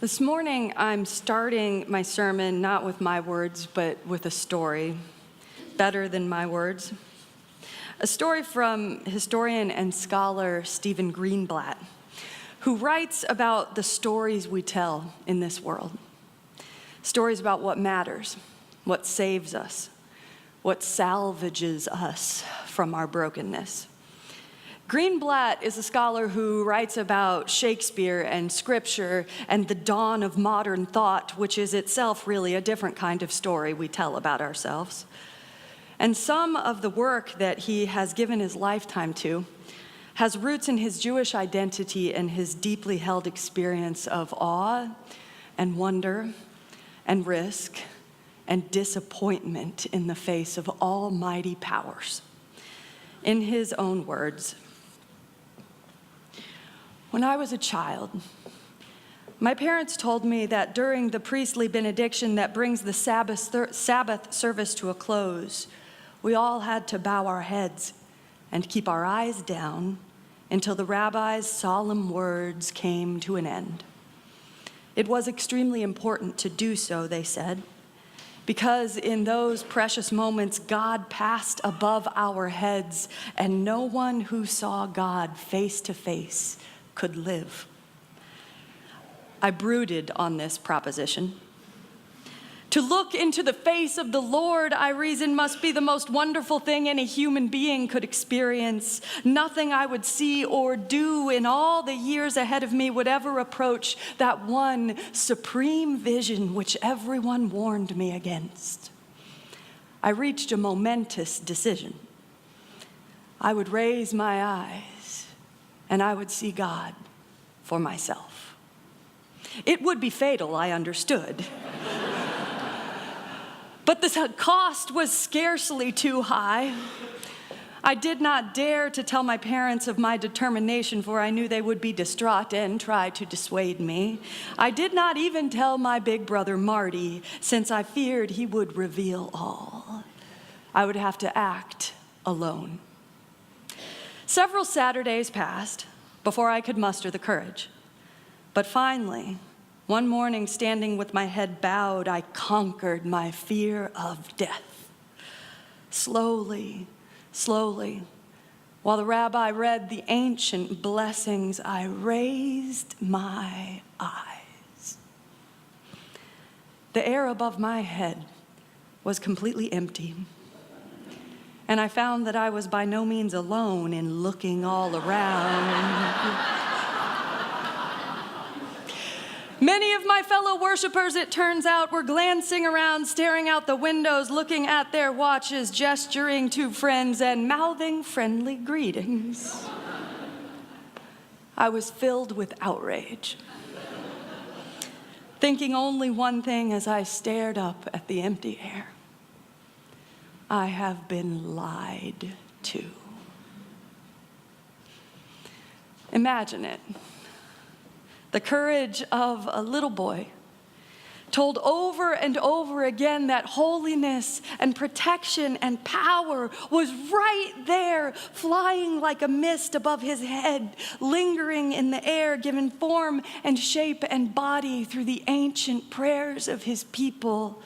This morning, I'm starting my sermon not with my words, but with a story, better than my words. A story from historian and scholar Stephen Greenblatt, who writes about the stories we tell in this world. Stories about what matters, what saves us, what salvages us from our brokenness. Greenblatt is a scholar who writes about Shakespeare and scripture and the dawn of modern thought, which is itself really a different kind of story we tell about ourselves. And some of the work that he has given his lifetime to has roots in his Jewish identity and his deeply held experience of awe and wonder and risk and disappointment in the face of almighty powers. In his own words, "When I was a child, my parents told me that during the priestly benediction that brings the Sabbath service to a close, we all had to bow our heads and keep our eyes down until the rabbi's solemn words came to an end. It was extremely important to do so," they said, "because in those precious moments, God passed above our heads, and no one who saw God face to face could live." I brooded on this proposition. To look into the face of the Lord, I reasoned, must be the most wonderful thing any human being could experience. Nothing I would see or do in all the years ahead of me would ever approach that one supreme vision which everyone warned me against. I reached a momentous decision. I would raise my eyes and I would see God for myself. It would be fatal, I understood. But the cost was scarcely too high. I did not dare to tell my parents of my determination, for I knew they would be distraught and try to dissuade me. I did not even tell my big brother Marty, since I feared he would reveal all. I would have to act alone. Several Saturdays passed before I could muster the courage. But finally, one morning, standing with my head bowed, I conquered my fear of death. Slowly, while the rabbi read the ancient blessings, I raised my eyes. The air above my head was completely empty. And I found that I was by no means alone in looking all around. Many of my fellow worshipers, it turns out, were glancing around, staring out the windows, looking at their watches, gesturing to friends, and mouthing friendly greetings. I was filled with outrage, thinking only one thing as I stared up at the empty air. I have been lied to. Imagine it. The courage of a little boy, told over and over again that holiness and protection and power was right there, flying like a mist above his head, lingering in the air, given form and shape and body through the ancient prayers of his people.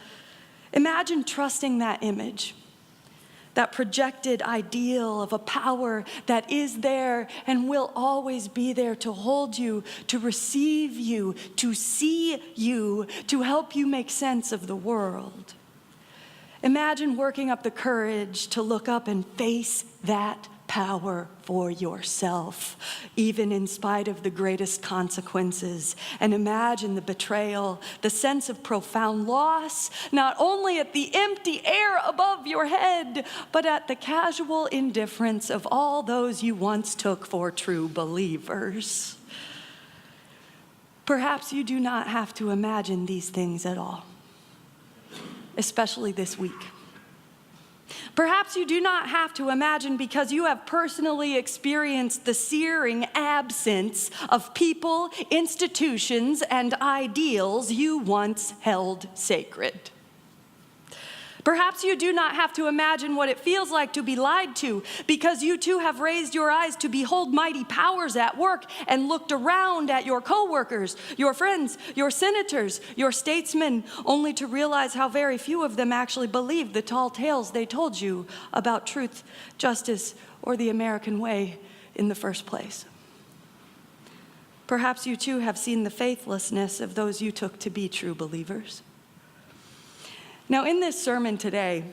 Imagine trusting that image, that projected ideal of a power that is there and will always be there to hold you, to receive you, to see you, to help you make sense of the world. Imagine working up the courage to look up and face that power for yourself, even in spite of the greatest consequences. And imagine the betrayal, the sense of profound loss, not only at the empty air above your head, but at the casual indifference of all those you once took for true believers. Perhaps you do not have to imagine these things at all, especially this week. Perhaps you do not have to imagine because you have personally experienced the searing absence of people, institutions, and ideals you once held sacred. Perhaps you do not have to imagine what it feels like to be lied to, because you too have raised your eyes to behold mighty powers at work and looked around at your coworkers, your friends, your senators, your statesmen, only to realize how very few of them actually believed the tall tales they told you about truth, justice, or the American way in the first place. Perhaps you too have seen the faithlessness of those you took to be true believers. Now, in this sermon today,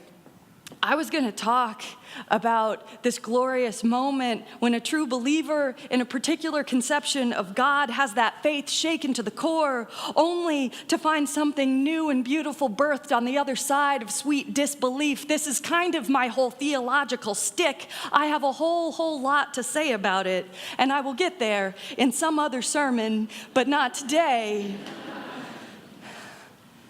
I was going to talk about this glorious moment when a true believer in a particular conception of God has that faith shaken to the core, only to find something new and beautiful birthed on the other side of sweet disbelief. This is kind of my whole theological stick. I have a whole lot to say about it, and I will get there in some other sermon, but not today.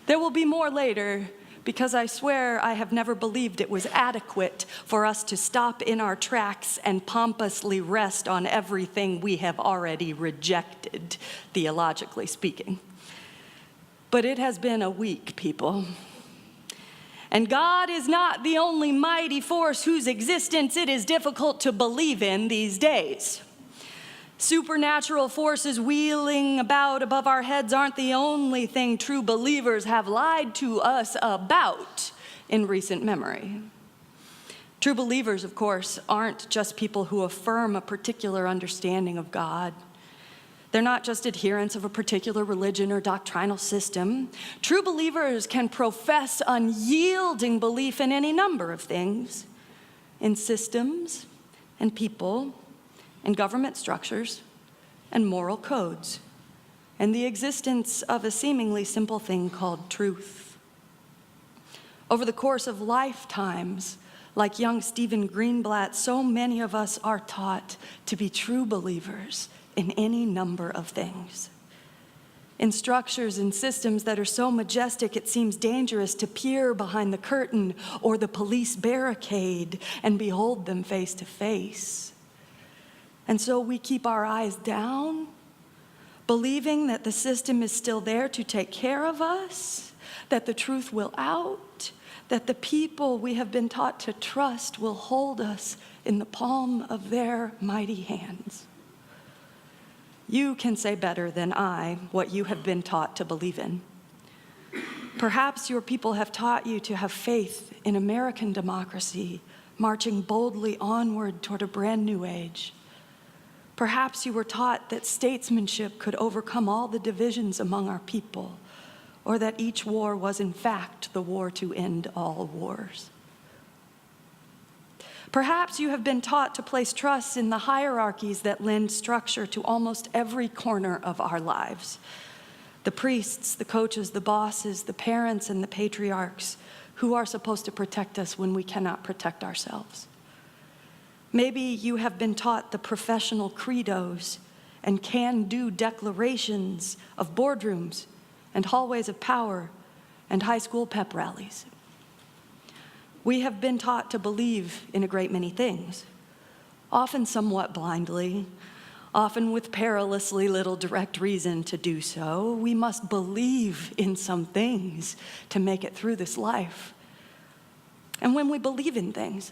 There will be more later, because I swear I have never believed it was adequate for us to stop in our tracks and pompously rest on everything we have already rejected, theologically speaking. But it has been a week, people. And God is not the only mighty force whose existence it is difficult to believe in these days. Supernatural forces wheeling about above our heads aren't the only thing true believers have lied to us about in recent memory. True believers, of course, aren't just people who affirm a particular understanding of God. They're not just adherents of a particular religion or doctrinal system. True believers can profess unyielding belief in any number of things, in systems and people, and government structures, and moral codes, and the existence of a seemingly simple thing called truth. Over the course of lifetimes, like young Stephen Greenblatt, so many of us are taught to be true believers in any number of things. In structures and systems that are so majestic it seems dangerous to peer behind the curtain or the police barricade and behold them face to face. And so we keep our eyes down, believing that the system is still there to take care of us, that the truth will out, that the people we have been taught to trust will hold us in the palm of their mighty hands. You can say better than I what you have been taught to believe in. Perhaps your people have taught you to have faith in American democracy, marching boldly onward toward a brand new age. Perhaps you were taught that statesmanship could overcome all the divisions among our people, or that each war was in fact the war to end all wars. Perhaps you have been taught to place trust in the hierarchies that lend structure to almost every corner of our lives. The priests, the coaches, the bosses, the parents, and the patriarchs who are supposed to protect us when we cannot protect ourselves. Maybe you have been taught the professional credos and can-do declarations of boardrooms and hallways of power and high school pep rallies. We have been taught to believe in a great many things, often somewhat blindly, often with perilously little direct reason to do so. We must believe in some things to make it through this life. And when we believe in things,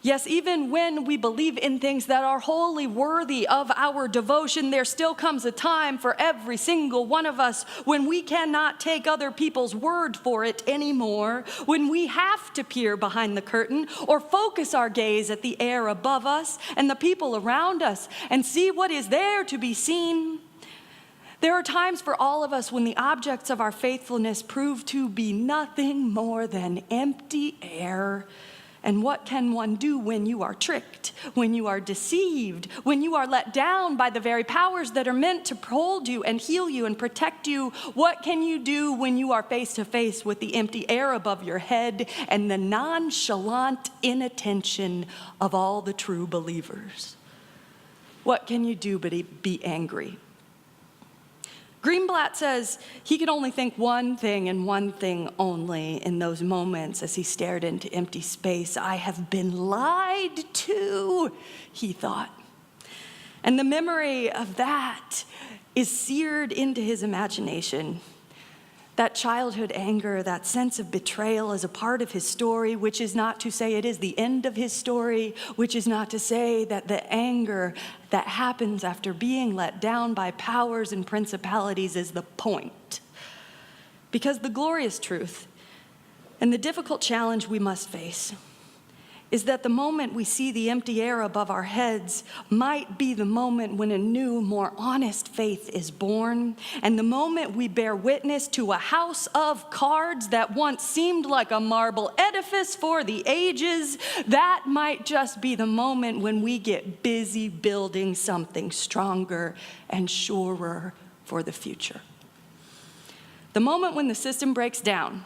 yes, even when we believe in things that are wholly worthy of our devotion, there still comes a time for every single one of us when we cannot take other people's word for it anymore, when we have to peer behind the curtain or focus our gaze at the air above us and the people around us and see what is there to be seen. There are times for all of us when the objects of our faithfulness prove to be nothing more than empty air. And what can one do when you are tricked, when you are deceived, when you are let down by the very powers that are meant to hold you and heal you and protect you? What can you do when you are face to face with the empty air above your head and the nonchalant inattention of all the true believers? What can you do but be angry? Greenblatt says he could only think one thing and one thing only in those moments as he stared into empty space. I have been lied to, he thought. And the memory of that is seared into his imagination. That childhood anger, that sense of betrayal is a part of his story, which is not to say it is the end of his story, which is not to say that the anger that happens after being let down by powers and principalities is the point. Because the glorious truth and the difficult challenge we must face is that the moment we see the empty air above our heads might be the moment when a new, more honest faith is born, and the moment we bear witness to a house of cards that once seemed like a marble edifice for the ages, that might just be the moment when we get busy building something stronger and surer for the future. The moment when the system breaks down,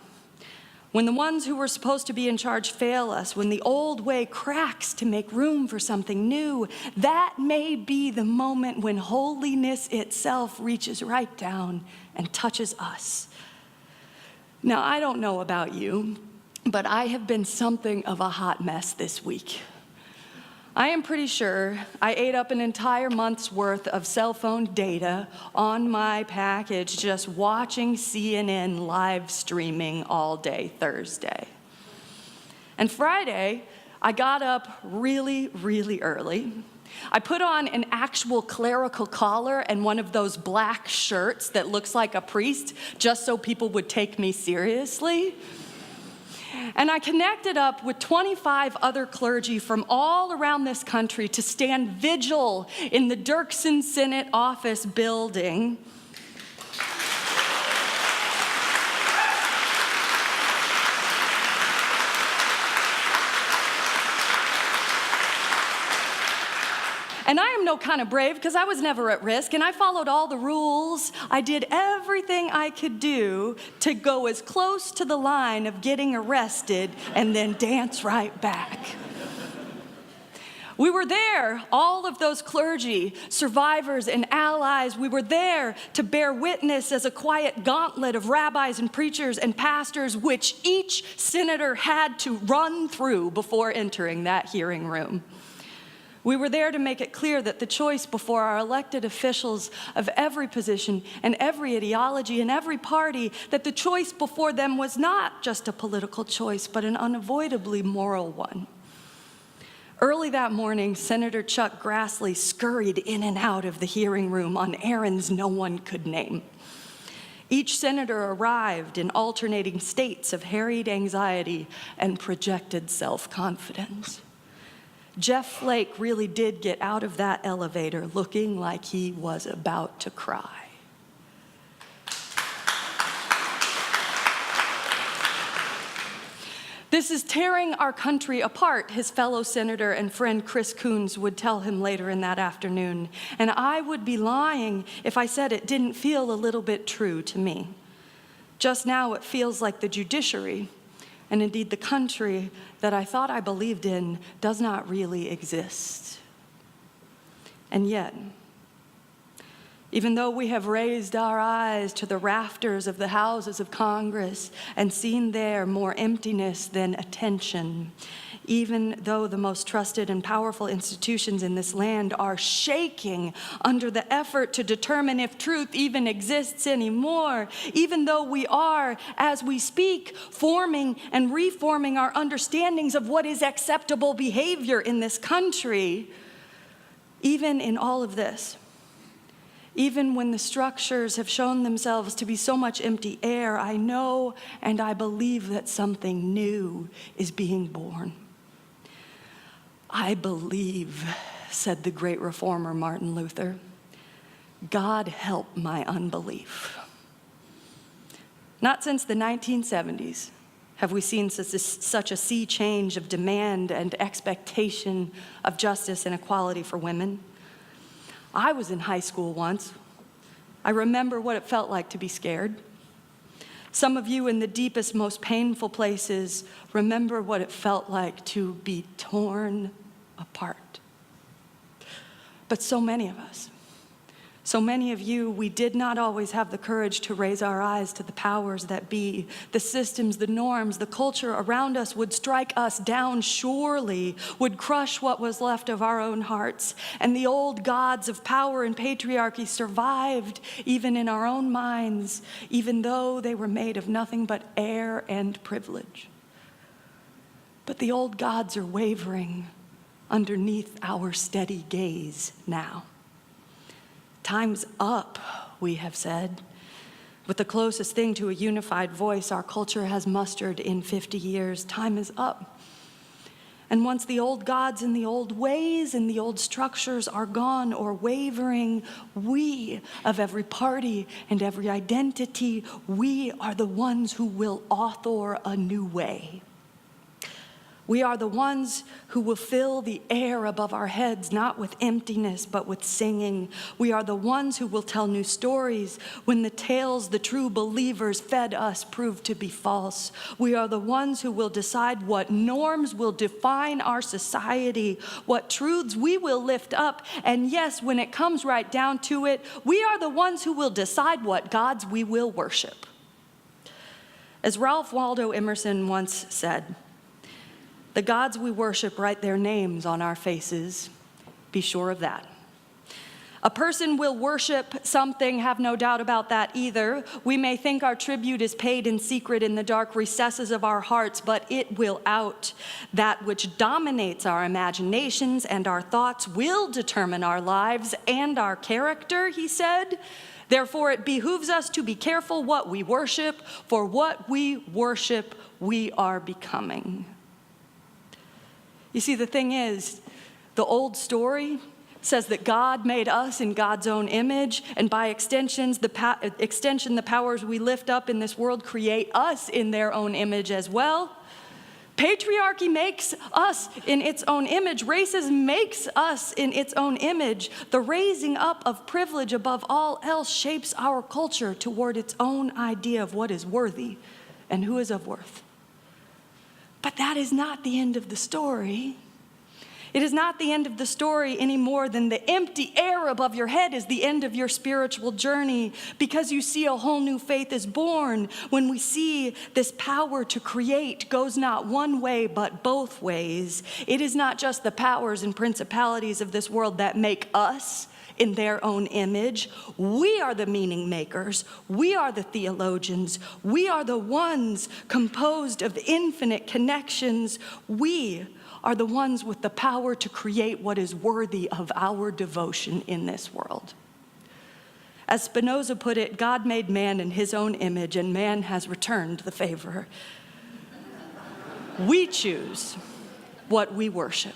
when the ones who were supposed to be in charge fail us, when the old way cracks to make room for something new, that may be the moment when holiness itself reaches right down and touches us. Now, I don't know about you, but I have been something of a hot mess this week. I am pretty sure I ate up an entire month's worth of cell phone data on my package just watching CNN live streaming all day Thursday. And Friday, I got up really, really early. I put on an actual clerical collar and one of those black shirts that looks like a priest just so people would take me seriously. And I connected up with 25 other clergy from all around this country to stand vigil in the Dirksen Synod office building. And I am no kind of brave because I was never at risk and I followed all the rules. I did everything I could do to go as close to the line of getting arrested and then dance right back. We were there, all of those clergy, survivors and allies. We were there to bear witness as a quiet gauntlet of rabbis and preachers and pastors, which each senator had to run through before entering that hearing room. We were there to make it clear that the choice before our elected officials of every position and every ideology and every party, that the choice before them was not just a political choice, but an unavoidably moral one. Early that morning, Senator Chuck Grassley scurried in and out of the hearing room on errands no one could name. Each senator arrived in alternating states of harried anxiety and projected self-confidence. Jeff Flake really did get out of that elevator looking like he was about to cry. This is tearing our country apart, his fellow senator and friend Chris Coons would tell him later in that afternoon. And I would be lying if I said it didn't feel a little bit true to me. Just now it feels like the judiciary, and indeed the country that I thought I believed in, does not really exist. And yet, even though we have raised our eyes to the rafters of the houses of Congress and seen there more emptiness than attention, even though the most trusted and powerful institutions in this land are shaking under the effort to determine if truth even exists anymore, even though we are, as we speak, forming and reforming our understandings of what is acceptable behavior in this country, even in all of this, even when the structures have shown themselves to be so much empty air, I know and I believe that something new is being born. I believe, said the great reformer Martin Luther, God help my unbelief. Not since the 1970s have we seen such a sea change of demand and expectation of justice and equality for women. I was in high school once. I remember what it felt like to be scared. Some of you in the deepest, most painful places remember what it felt like to be torn apart. But so many of us, So many of you, we did not always have the courage to raise our eyes to the powers that be. The systems, the norms, the culture around us would strike us down surely, would crush what was left of our own hearts. And the old gods of power and patriarchy survived even in our own minds, even though they were made of nothing but air and privilege. But the old gods are wavering underneath our steady gaze now. Time's up, we have said. With the closest thing to a unified voice our culture has mustered in 50 years, time is up. And once the old gods and the old ways and the old structures are gone or wavering, we, of every party and every identity, we are the ones who will author a new way. We are the ones who will fill the air above our heads, not with emptiness, but with singing. We are the ones who will tell new stories when the tales the true believers fed us prove to be false. We are the ones who will decide what norms will define our society, what truths we will lift up, and yes, when it comes right down to it, we are the ones who will decide what gods we will worship. As Ralph Waldo Emerson once said, "The gods we worship write their names on our faces. Be sure of that." A person will worship something, have no doubt about that either. We may think our tribute is paid in secret in the dark recesses of our hearts, but it will out. That which dominates our imaginations and our thoughts will determine our lives and our character, he said. Therefore, it behooves us to be careful what we worship, for what we worship, we are becoming. You see, the thing is, the old story says that God made us in God's own image, and by extension, the powers we lift up in this world create us in their own image as well. Patriarchy makes us in its own image. Racism makes us in its own image. The raising up of privilege above all else shapes our culture toward its own idea of what is worthy and who is of worth. But that is not the end of the story. It is not the end of the story any more than the empty air above your head is the end of your spiritual journey, because you see a whole new faith is born when we see this power to create goes not one way but both ways. It is not just the powers and principalities of this world that make us in their own image. We are the meaning makers. We are the theologians. We are the ones composed of infinite connections. We are the ones with the power to create what is worthy of our devotion in this world. As Spinoza put it, God made man in his own image, and man has returned the favor. We choose what we worship.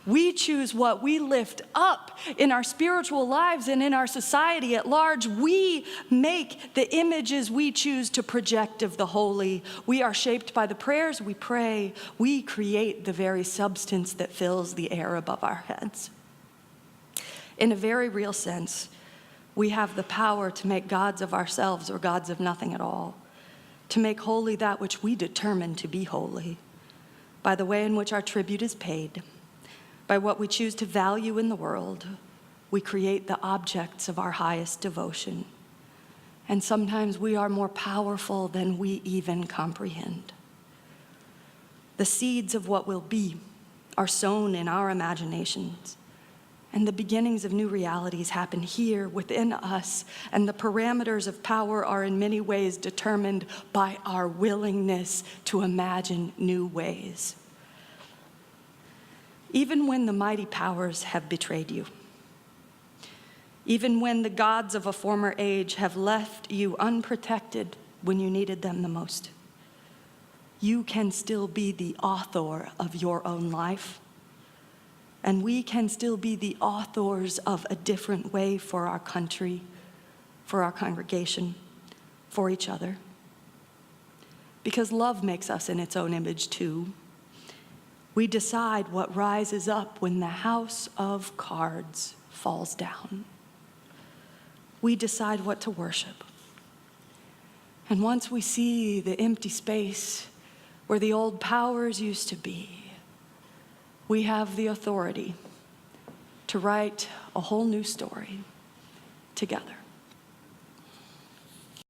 We choose what we lift up in our spiritual lives and in our society at large. We make the images we choose to project of the holy. We are shaped by the prayers we pray. We create the very substance that fills the air above our heads. In a very real sense, we have the power to make gods of ourselves or gods of nothing at all, to make holy that which we determine to be holy, by the way in which our tribute is paid. By what we choose to value in the world, we create the objects of our highest devotion. And sometimes we are more powerful than we even comprehend. The seeds of what will be are sown in our imaginations, and the beginnings of new realities happen here within us, and the parameters of power are in many ways determined by our willingness to imagine new ways. Even when the mighty powers have betrayed you, even when the gods of a former age have left you unprotected when you needed them the most, you can still be the author of your own life, and we can still be the authors of a different way for our country, for our congregation, for each other. Because love makes us in its own image too. We decide what rises up when the house of cards falls down. We decide what to worship. And once we see the empty space where the old powers used to be, we have the authority to write a whole new story together.